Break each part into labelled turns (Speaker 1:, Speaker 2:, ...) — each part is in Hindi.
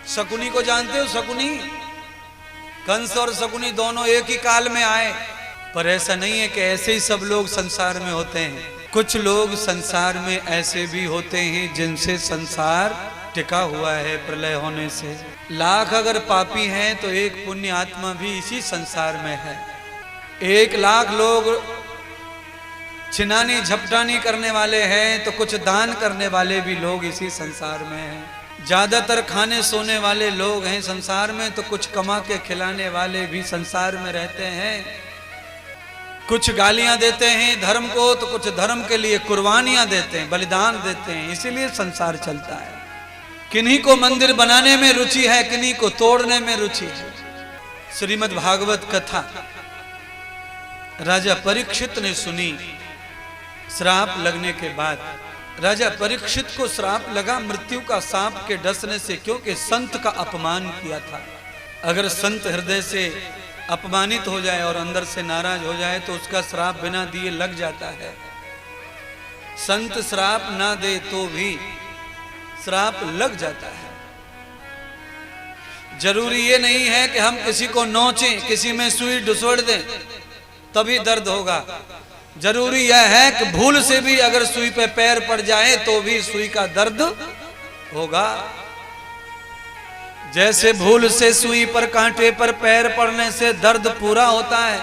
Speaker 1: शकुनी को जानते हो? शकुनी, कंस और शकुनी दोनों एक ही काल में आए। पर ऐसा नहीं है कि ऐसे ही सब लोग संसार में होते हैं। कुछ लोग संसार में ऐसे भी होते हैं जिनसे संसार टिका हुआ है प्रलय होने से। लाख अगर पापी हैं तो एक पुण्य आत्मा भी इसी संसार में है। 1,00,000 लोग छिनानी झपटानी करने वाले हैं तो कुछ दान करने वाले भी लोग इसी संसार में हैं। ज्यादातर खाने सोने वाले लोग हैं संसार में तो कुछ कमा के खिलाने वाले भी संसार में रहते हैं। कुछ गालियां देते हैं धर्म को तो कुछ धर्म के लिए कुर्बानियां देते हैं, बलिदान देते हैं। इसीलिए संसार चलता है। किन्हीं को मंदिर बनाने में रुचि है, किन्हीं को तोड़ने में रुचि है। श्रीमद् भागवत कथा राजा परीक्षित ने सुनी। श्राप लगने के बाद राजा परीक्षित को श्राप लगा मृत्यु का सांप के डसने से, क्योंकि संत का अपमान किया था। अगर संत हृदय से अपमानित हो जाए और अंदर से नाराज हो जाए तो उसका श्राप बिना दिए लग जाता है। संत श्राप ना दे तो भी श्राप लग जाता है। जरूरी ये नहीं है कि हम किसी को नोचें, किसी में सुई ढुसोड़ दें तभी दर्द होगा। जरूरी यह है कि भूल से भी अगर सुई पे पैर पड़ जाए तो भी सुई का दर्द होगा। जैसे भूल से सुई पर कांटे पर पैर पड़ने से दर्द पूरा होता है,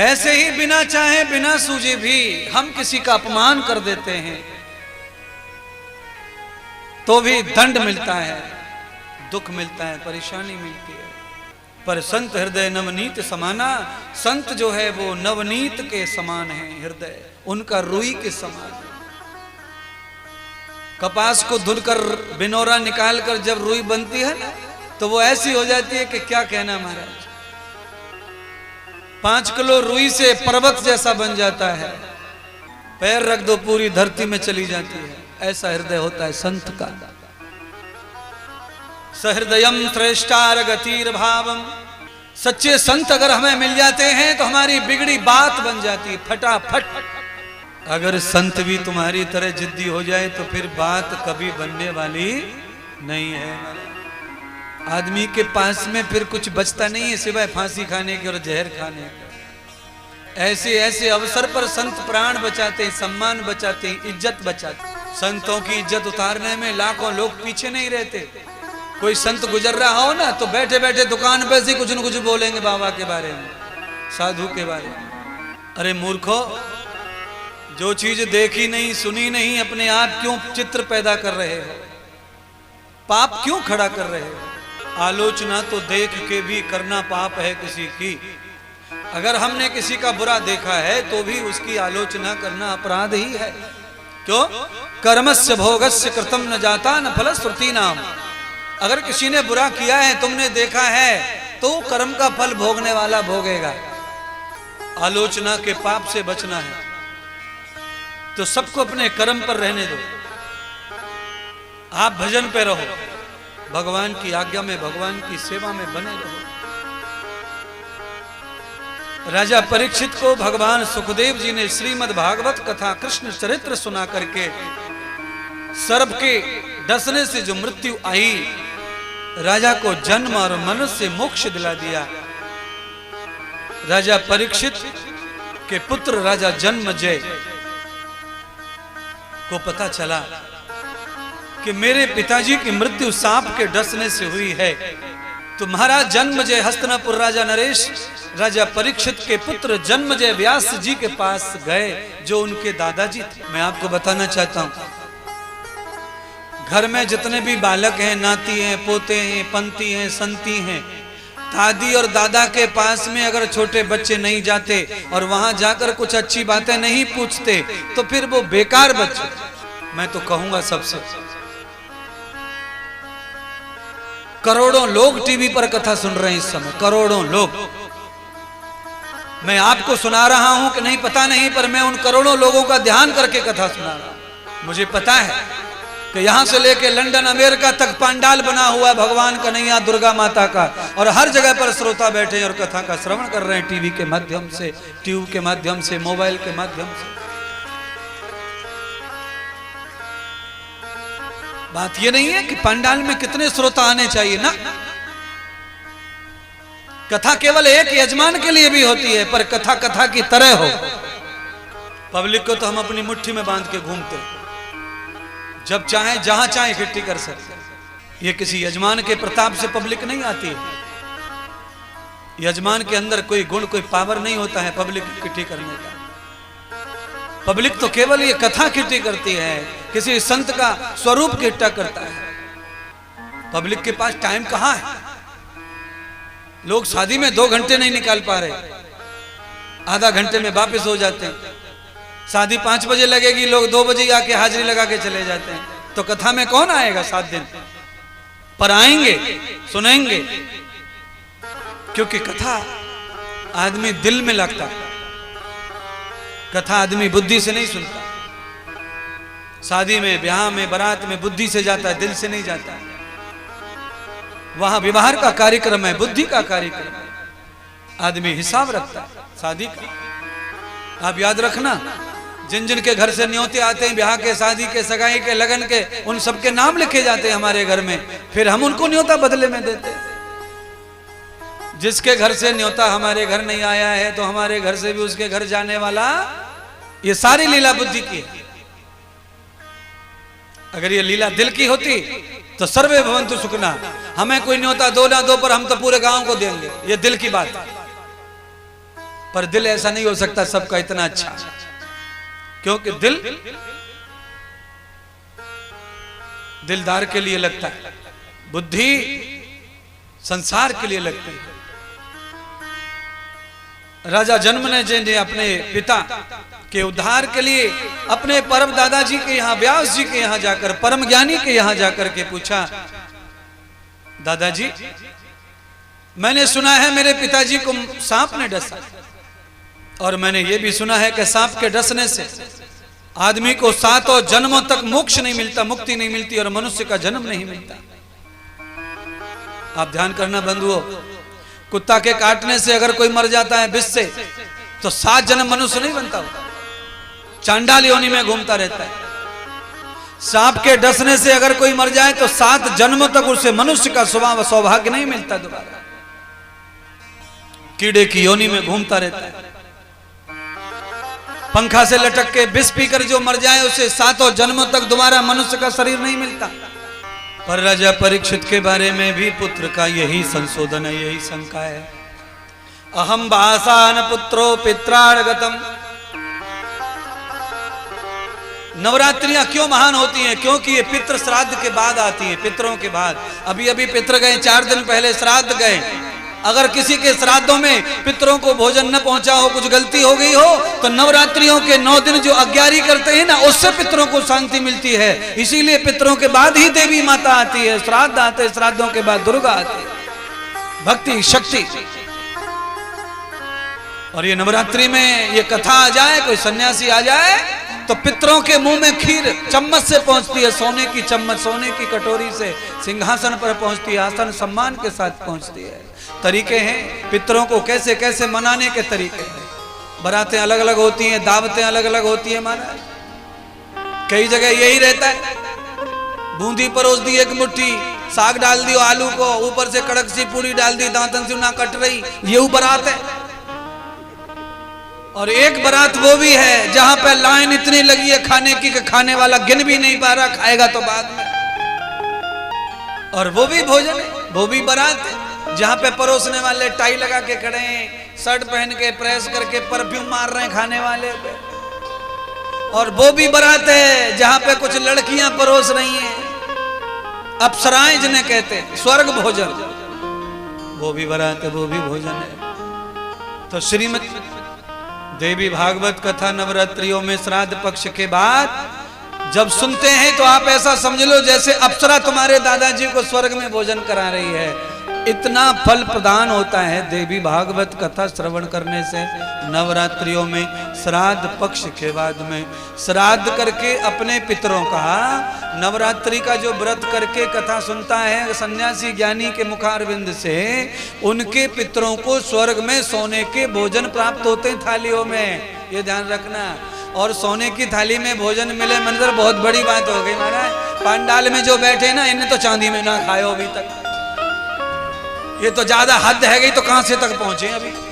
Speaker 1: ऐसे ही बिना चाहे बिना सूझे भी हम किसी का अपमान कर देते हैं तो भी दंड मिलता है, दुख मिलता है, परेशानी मिलती है। पर संत हृदय नवनीत समाना, संत जो है वो नवनीत के समान है हृदय, उनका रुई के समान है। कपास को धुलकर बिनौरा निकालकर जब रुई बनती है ना तो वो ऐसी हो जाती है कि क्या कहना महाराज। 5 किलो रुई से पर्वत जैसा बन जाता है, पैर रख दो पूरी धरती में चली जाती है। ऐसा हृदय होता है संत का। सहृदयम श्रेष्ठार गतिर भावम, सच्चे संत अगर हमें मिल जाते हैं तो हमारी बिगड़ी बात बन जाती है फटाफट। अगर संत भी तुम्हारी तरह जिद्दी हो जाए तो फिर बात कभी बनने वाली नहीं है। आदमी के पास में फिर कुछ बचता नहीं है सिवाय फांसी खाने के और जहर खाने के। ऐसे ऐसे अवसर पर संत प्राण बचाते हैं, सम्मान बचाते हैं, इज्जत बचाते हैं। संतों की इज्जत उतारने में लाखों लोग पीछे नहीं रहते। कोई संत गुजर रहा हो ना तो बैठे बैठे दुकान पे से कुछ न कुछ बोलेंगे बाबा के बारे में, साधु के बारे में। अरे मूर्खो, जो चीज देखी नहीं सुनी नहीं अपने आप क्यों चित्र पैदा कर रहे हो? पाप क्यों खड़ा कर रहे हो? आलोचना तो देख के भी करना पाप है किसी की। अगर हमने किसी का बुरा देखा है तो भी उसकी आलोचना करना अपराध ही है। क्यों? कर्मस्य भोगस्य कृतम न जाता न फलश्रुति नाम। अगर किसी ने बुरा किया है तुमने देखा है तो कर्म का फल भोगने वाला भोगेगा। आलोचना के पाप से बचना है तो सबको अपने कर्म पर रहने दो। आप भजन पे रहो, भगवान की आज्ञा में भगवान की सेवा में बने रहो। राजा परीक्षित को भगवान सुखदेव जी ने श्रीमद् भागवत कथा कृष्ण चरित्र सुना करके सर्प के डसने से जो मृत्यु आई, राजा को जन्म और मनुष्य मोक्ष दिला दिया। राजा परीक्षित के पुत्र राजा जन्मजय को पता चला कि मेरे पिताजी की मृत्यु सांप के डसने से हुई है। तो महाराज जन्मजय हस्तिनापुर राजा नरेश राजा परीक्षित के पुत्र जन्मजय व्यास जी के पास गए जो उनके दादाजी थे। मैं आपको बताना चाहता हूं, घर में जितने भी बालक हैं, नाती हैं, पोते हैं, पंती हैं, संती हैं, दादी और दादा के पास में अगर छोटे बच्चे नहीं जाते और वहां जाकर कुछ अच्छी बातें नहीं पूछते तो फिर वो बेकार बच्चे। मैं तो कहूंगा सबसे, करोड़ों लोग टीवी पर कथा सुन रहे हैं इस समय, करोड़ों लोग। मैं आपको सुना रहा हूं कि नहीं पता नहीं, पर मैं उन करोड़ों लोगों का ध्यान करके कथा सुना रहा हूं। मुझे पता है कि यहां से लेके लंदन अमेरिका तक पंडाल बना हुआ है भगवान कन्हैया दुर्गा माता का, और हर जगह पर श्रोता बैठे और कथा का श्रवण कर रहे हैं टीवी के माध्यम से, ट्यूब के माध्यम से, मोबाइल के माध्यम से। बात ये नहीं है कि पंडाल में कितने श्रोता आने चाहिए ना, कथा केवल एक यजमान के लिए भी होती है, पर कथा कथा की तरह हो। पब्लिक को तो हम अपनी मुट्ठी में बांध के घूमते, जब चाहे जहां चाहे इकट्ठी कर सकते। ये किसी यजमान के प्रताप से पब्लिक नहीं आती है। यजमान के अंदर कोई गुण, कोई पावर नहीं होता है पब्लिक इकट्ठी करने का। पब्लिक तो केवल ये कथा इकट्ठी करती है, किसी संत का स्वरूप इकट्ठा करता है। पब्लिक के पास टाइम कहां है? लोग शादी में 2 घंटे नहीं निकाल पा रहे, आधा घंटे में वापस हो जाते हैं। शादी 5 बजे लगेगी, लोग 2 बजे आके हाजिरी लगा के चले जाते हैं। तो कथा में कौन आएगा 7 दिन? पर आएंगे, सुनेंगे, क्योंकि कथा आदमी दिल में लगता है। कथा आदमी बुद्धि से नहीं सुनता। शादी में, ब्याह में, बारात में बुद्धि से जाता है, दिल से नहीं जाता है। वहां व्यवहार का कार्यक्रम है, बुद्धि का कार्यक्रम है। आदमी हिसाब रखता है शादी का। आप याद रखना, जिन जिन के घर से न्योते आते हैं, ब्याह के, शादी के, सगाई के, लगन के, उन सबके नाम लिखे जाते हैं हमारे घर में। फिर हम उनको न्योता बदले में देते हैं। जिसके घर से न्योता हमारे घर नहीं आया है, तो हमारे घर से भी उसके घर जाने वाला। ये सारी लीला बुद्धि की है। अगर ये लीला दिल की होती तो सर्वे भवन्तु सुखना, हमें कोई न्योता दो ना दो, पर हम तो पूरे गांव को देंगे। ये दिल की बात है। पर दिल ऐसा नहीं हो सकता सबका इतना अच्छा, क्योंकि दिल दिलदार के लिए लगता है, बुद्धि संसार के लिए लगती है। राजा जन्मेजय ने अपने पिता के उद्धार के लिए अपने परम दादाजी के यहाँ, व्यास जी के यहाँ जाकर, परम ज्ञानी के यहाँ जाकर के पूछा, दादाजी मैंने सुना है मेरे पिताजी को सांप ने डसा, और मैंने ये भी सुना है कि सांप के डसने से आदमी को 7 जन्मों तक मोक्ष नहीं मिलता, मुक्ति नहीं मिलती, और मनुष्य का जन्म नहीं मिलता। आप ध्यान करना बंधुओं, कुत्ता के काटने से अगर कोई मर जाता है विष से, तो 7 जन्म मनुष्य नहीं बनता, चांडाल योनि में घूमता रहता है। सांप के डसने से अगर कोई मर जाए तो 7 जन्मों तक उसे मनुष्य का स्वभाव सौभाग्य नहीं मिलता दोबारा, कीड़े की योनि में घूमता रहता है। पंखा से लटक के विष पीकर जो मर जाए उसे 7 जन्मों तक दोबारा मनुष्य का शरीर नहीं मिलता। पर राजा परीक्षित के बारे में भी पुत्र का यही संशोधन है, यही शंका है। अहम वासान पुत्रो पित्रार्गतम। नवरात्रियां क्यों महान होती हैं? क्योंकि ये पितृ श्राद्ध के बाद आती हैं, पितरों के बाद। अभी अभी पितर गए, 4 दिन पहले श्राद्ध गए। अगर किसी के श्राद्धों में पितरों को भोजन न पहुंचा हो, कुछ गलती हो गई हो, तो नवरात्रियों के 9 दिन जो अज्ञारी करते हैं ना, उससे पितरों को शांति मिलती है। इसीलिए पितरों के बाद ही देवी माता आती है, श्राद्ध आते हैं, श्राद्धों के बाद दुर्गा आती है, भक्ति शक्ति। और ये नवरात्रि में ये कथा आ जाए, कोई सन्यासी आ जाए, तो पितरों के मुंह में खीर चम्मच से पहुंचती है, सोने की चम्मच, सोने की कटोरी से सिंहासन पर पहुंचती है, आसन सम्मान के साथ पहुंचती है। तरीके हैं पितरों को कैसे कैसे मनाने के तरीके हैं। बारातें अलग अलग होती हैं, दावतें अलग अलग होती है। महाराज कई जगह यही रहता है, बूंदी परोस दी 1 मुट्ठी, साग डाल दियो आलू को, ऊपर से कड़क सी पूरी डाल दी, दांतन से ना कट रही, ये बारात है। और एक बारात वो भी है जहां पे लाइन इतनी लगी है खाने की कि खाने वाला गिन भी नहीं पा रहा, खाएगा तो बाद में। और वो भी भोजन है, वो भी बारात है जहां पे परोसने वाले टाई लगा के खड़े हैं, शर्ट पहन के प्रेस करके परफ्यूम मार रहे हैं खाने वाले पे। और वो भी बारात है जहां पे कुछ लड़कियां परोस रही हैं, अप्सराएं जिन्हें कहते हैं, स्वर्ग भोजन, वो भी बारात है, वो भी भोजन है। तो श्रीमद देवी भागवत कथा नवरात्रियों में श्राद्ध पक्ष के बाद जब सुनते हैं तो आप ऐसा समझ लो जैसे अप्सरा तुम्हारे दादाजी को स्वर्ग में भोजन करा रही है। इतना फल प्रदान होता है देवी भागवत कथा श्रवण करने से। नवरात्रियों में श्राद्ध पक्ष के बाद में श्राद्ध करके अपने पितरों का, नवरात्रि का जो व्रत करके कथा सुनता है सन्यासी ज्ञानी के मुखारविंद से, उनके पितरों को स्वर्ग में सोने के भोजन प्राप्त होते हैं थालियों में, ये ध्यान रखना। और सोने की थाली में भोजन मिले मंदिर बहुत बड़ी बात हो गई महाराज। पंडाल में जो बैठे ना, इन्हें तो चांदी में ना खायो अभी तक। ये तो ज्यादा हद है गई, तो कहां से तक पहुंचे अभी।